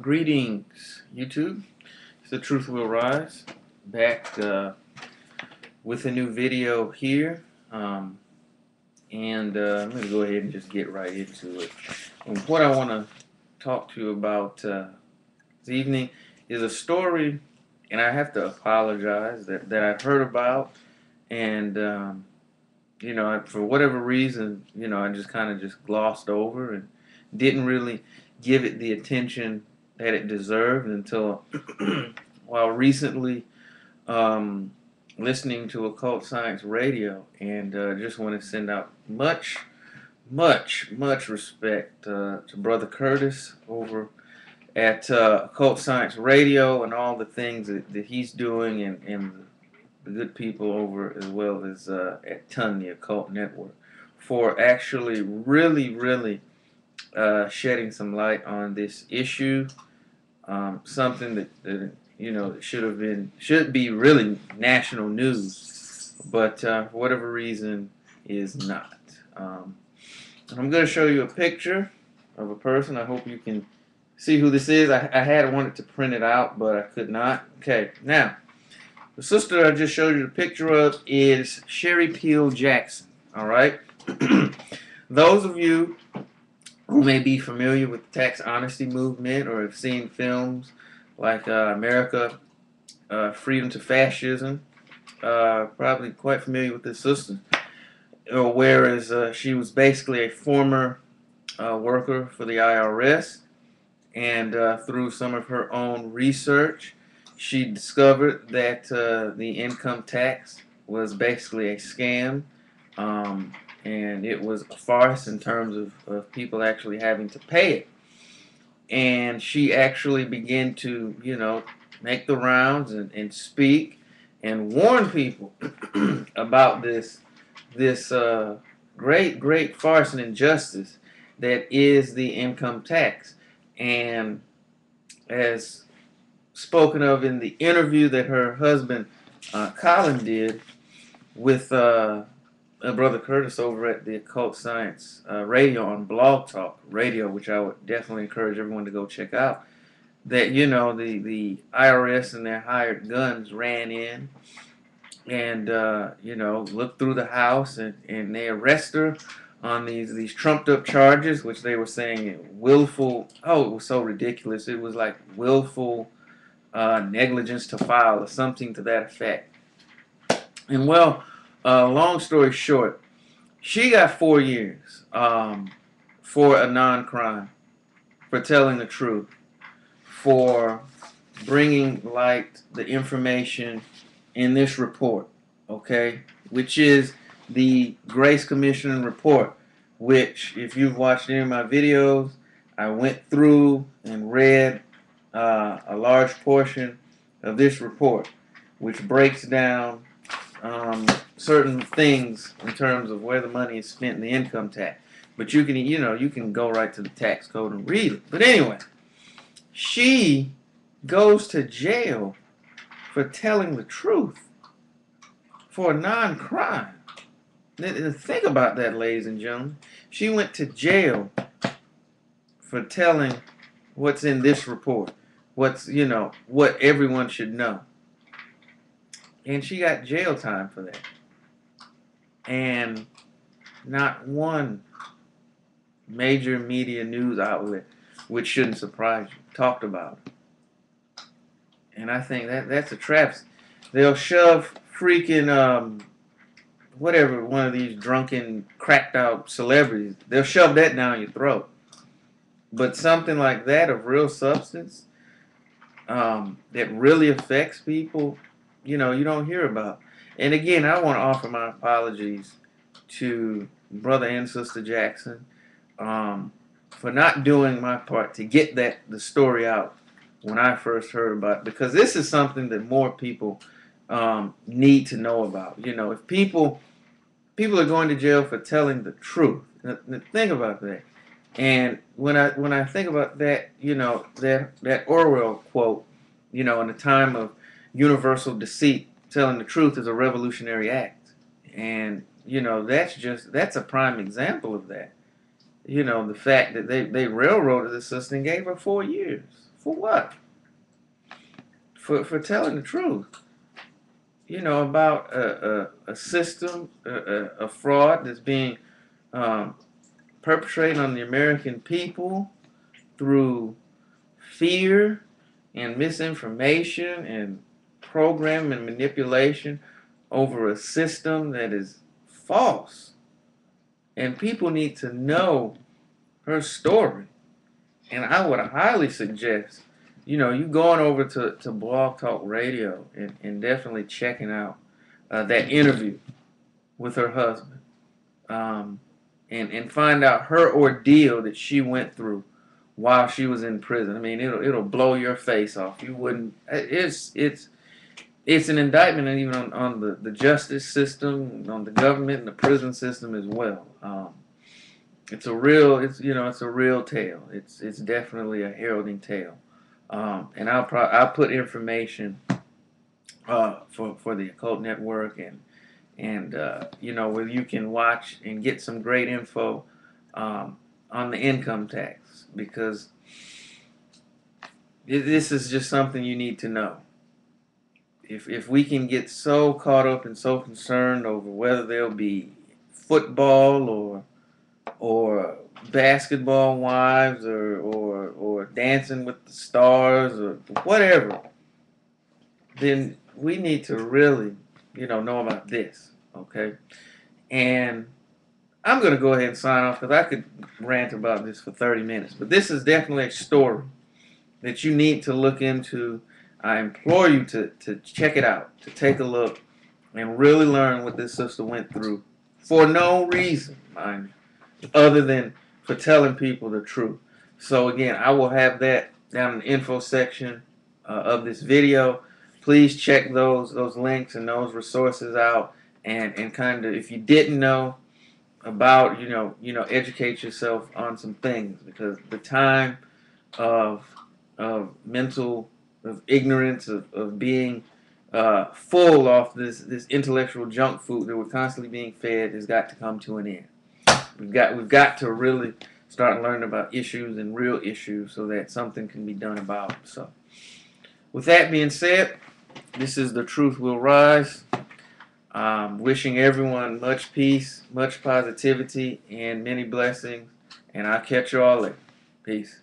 Greetings, YouTube. The Truth Will Rise. Back with a new video here. I'm going to go ahead and just get right into it. And what I want to talk to you about this evening is a story, and I have to apologize, that I heard about. And, for whatever reason, I just kind of just glossed over and didn't really give it the attention that it deserved until while recently listening to Occult Science Radio, and just want to send out much respect to Brother Curtis over at Occult Science Radio and all the things that he's doing, and the good people over as well as at TON, the Occult Network, for actually really shedding some light on this issue. Something that should be really national news, but for whatever reason is not. I'm going to show you a picture of a person. I hope you can see who this is. I had wanted to print it out, but I could not. Okay, now the sister I just showed you the picture of is Sherry Peel Jackson. All right, those of you who may be familiar with the tax honesty movement or have seen films like America, Freedom to Fascism, probably quite familiar with this sister. Whereas she was basically a former worker for the IRS, and through some of her own research, she discovered that the income tax was basically a scam. And it was a farce in terms of people actually having to pay it. And she actually began to, make the rounds and speak and warn people about this great farce and injustice that is the income tax. And as spoken of in the interview that her husband Colin did with Brother Curtis over at the Occult Science Radio on Blog Talk Radio, which I would definitely encourage everyone to go check out, that, the IRS and their hired guns ran in and, looked through the house, and they arrest her on these trumped up charges, which they were saying willful, it was so ridiculous. It was like willful negligence to file or something to that effect. And long story short, she got 4 years for a non-crime, for telling the truth, for bringing light the information in this report, okay, which is the Grace Commission report, which, if you've watched any of my videos, I went through and read a large portion of this report, which breaks down certain things in terms of where the money is spent in the income tax. But you can go right to the tax code and read it. But anyway, she goes to jail for telling the truth for a non-crime. Think about that, ladies and gentlemen. She went to jail for telling what's in this report, what everyone should know. And she got jail time for that. And not one major media news outlet, which shouldn't surprise you, talked about it. And I think that's a travesty. They'll shove freaking whatever, one of these drunken, cracked out celebrities, they'll shove that down your throat. But something like that of real substance, that really affects people, you don't hear about. And again, I want to offer my apologies to Brother and Sister Jackson for not doing my part to get the story out when I first heard about it, because this is something that more people need to know about. If people are going to jail for telling the truth, think about that. And when I think about that, that Orwell quote, in a time of universal deceit, telling the truth is a revolutionary act. And that's a prime example of that. The fact that they railroaded the sister and gave her 4 years For what? For telling the truth. You know, about a system, a fraud that's being um, perpetrated on the American people through fear and misinformation and program and manipulation over a system that is false. And people need to know her story. And I would highly suggest, you know, you going over to Blog Talk Radio and definitely checking out that interview with her husband, and find out her ordeal that she went through while she was in prison. I mean, it'll blow your face off. You wouldn't. It's an indictment even on the justice system, on the government and the prison system as well. It's a real tale. It's definitely a heralding tale. And I'll put information for the Occult Network and you know, where you can watch and get some great info on the income tax, because this is just something you need to know. If we can get so caught up and so concerned over whether there'll be football or basketball wives or Dancing with the Stars or whatever, then we need to really, you know about this, okay? And I'm going to go ahead and sign off because I could rant about this for 30 minutes. But this is definitely a story that you need to look into. I implore you to check it out, to take a look, and really learn what this sister went through for no reason, mind you, other than for telling people the truth. So again, I will have that down in the info section of this video. Please check those links and those resources out, and kind of, if you didn't know about, educate yourself on some things, because the time of mental, of ignorance, of being full off this intellectual junk food that we're constantly being fed has got to come to an end. We've got to really start learning about issues and real issues so that something can be done about it. So, with that being said, this is The Truth Will Rise. Wishing everyone much peace, much positivity, and many blessings. And I'll catch you all later. Peace.